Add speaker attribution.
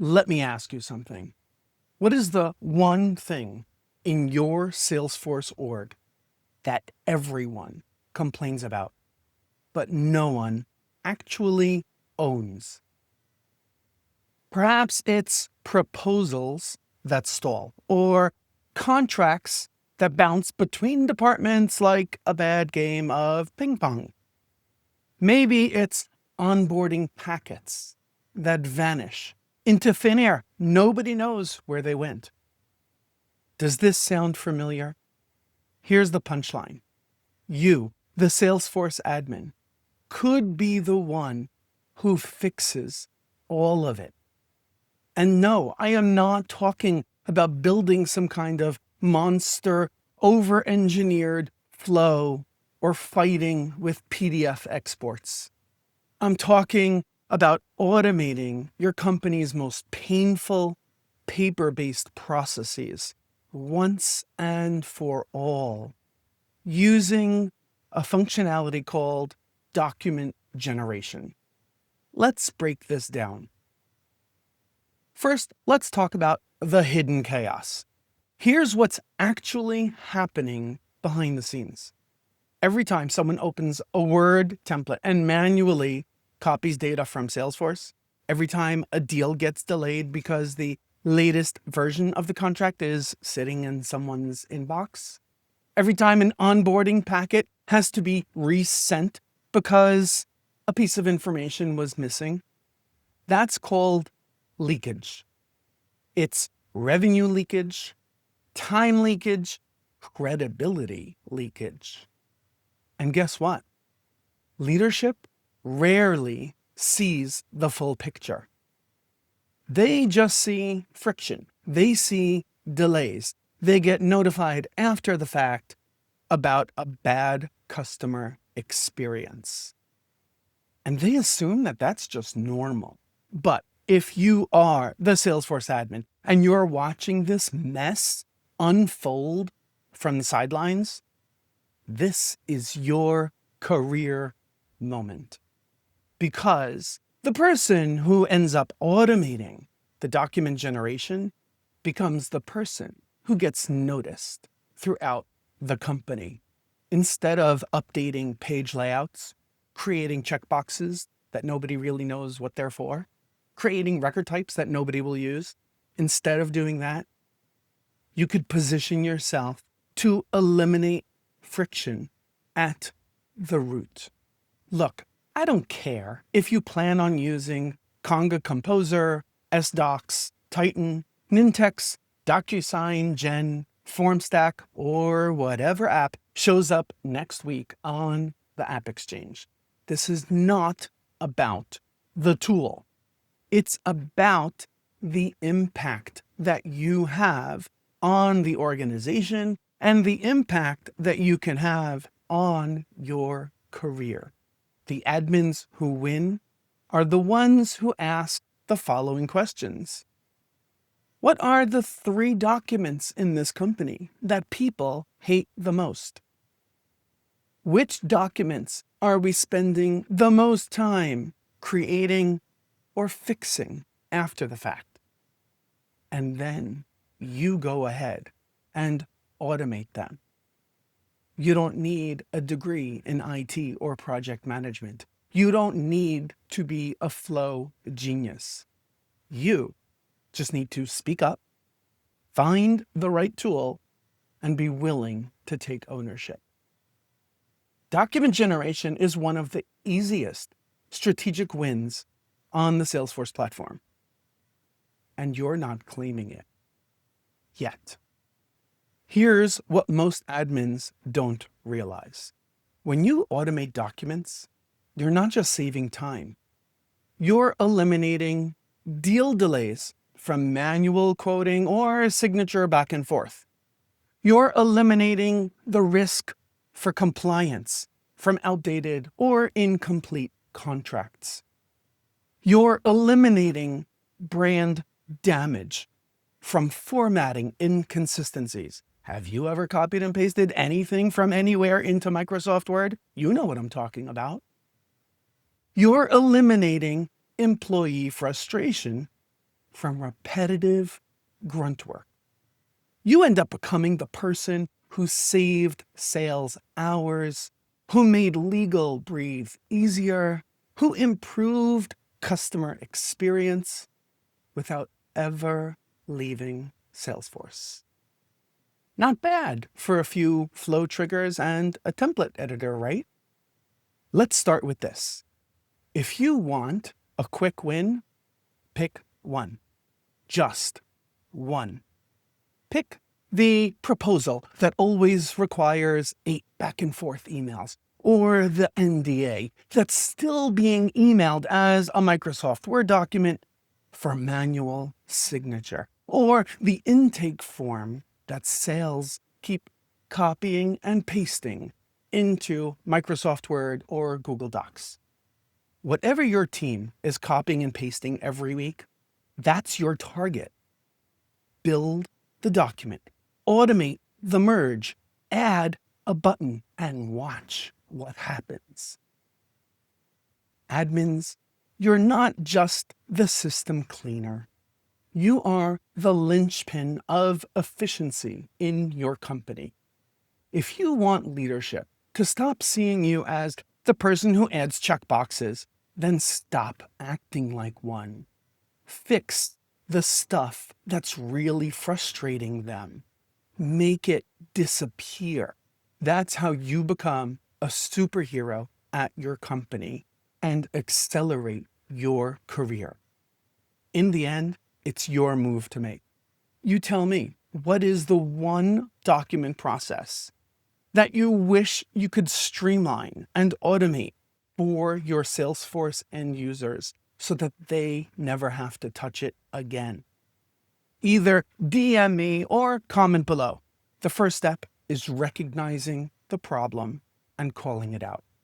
Speaker 1: Let me ask you something. What is the one thing in your Salesforce org that everyone complains about, but no one actually owns? Perhaps it's proposals that stall, or contracts that bounce between departments like a bad game of ping pong. Maybe it's onboarding packets that vanish into thin air. Nobody knows where they went. Does this sound familiar? Here's the punchline. You, the Salesforce admin, could be the one who fixes all of it. And no, I am not talking about building some kind of monster, over-engineered flow or fighting with PDF exports. I'm talking about automating your company's most painful, paper-based processes once and for all, using a functionality called document generation. Let's break this down. First, let's talk about the hidden chaos. Here's what's actually happening behind the scenes. Every time someone opens a Word template and manually copies data from Salesforce, every time a deal gets delayed because the latest version of the contract is sitting in someone's inbox, every time an onboarding packet has to be resent because a piece of information was missing, that's called leakage. It's revenue leakage, time leakage, credibility leakage. And guess what? Leadership rarely sees the full picture. They just see friction. They see delays. They get notified after the fact about a bad customer experience. And they assume that that's just normal. But if you are the Salesforce admin and you're watching this mess unfold from the sidelines, this is your career moment. Because the person who ends up automating the document generation becomes the person who gets noticed throughout the company. Instead of updating page layouts, creating checkboxes that nobody really knows what they're for, creating record types that nobody will use, instead of doing that, you could position yourself to eliminate friction at the root. Look, I don't care if you plan on using Conga Composer, SDocs, Titan, Nintex, DocuSign Gen, Formstack, or whatever app shows up next week on the App Exchange. This is not about the tool. It's about the impact that you have on the organization and the impact that you can have on your career. The admins who win are the ones who ask the following questions. What are the 3 documents in this company that people hate the most? Which documents are we spending the most time creating or fixing after the fact? And then you go ahead and automate them. You don't need a degree in IT or project management. You don't need to be a flow genius. You just need to speak up, find the right tool, and be willing to take ownership. Document generation is one of the easiest strategic wins on the Salesforce platform. And you're not claiming it yet. Here's what most admins don't realize. When you automate documents, you're not just saving time. You're eliminating deal delays from manual quoting or signature back and forth. You're eliminating the risk for compliance from outdated or incomplete contracts. You're eliminating brand damage from formatting inconsistencies. Have you ever copied and pasted anything from anywhere into Microsoft Word? You know what I'm talking about. You're eliminating employee frustration from repetitive grunt work. You end up becoming the person who saved sales hours, who made legal breathe easier, who improved customer experience without ever leaving Salesforce. Not bad for a few flow triggers and a template editor, right? Let's start with this. If you want a quick win, pick one. Just one. Pick the proposal that always requires 8 back and forth emails, or the NDA that's still being emailed as a Microsoft Word document for manual signature, or the intake form that sales keep copying and pasting into Microsoft Word or Google Docs. Whatever your team is copying and pasting every week, that's your target. Build the document, automate the merge, add a button, and watch what happens. Admins, you're not just the system cleaner. You are the linchpin of efficiency in your company. If you want leadership to stop seeing you as the person who adds checkboxes, then stop acting like one. Fix the stuff that's really frustrating them. Make it disappear. That's how you become a superhero at your company and accelerate your career. In the end, it's your move to make. You tell me, what is the one document process that you wish you could streamline and automate for your Salesforce end users so that they never have to touch it again? Either DM me or comment below. The first step is recognizing the problem and calling it out.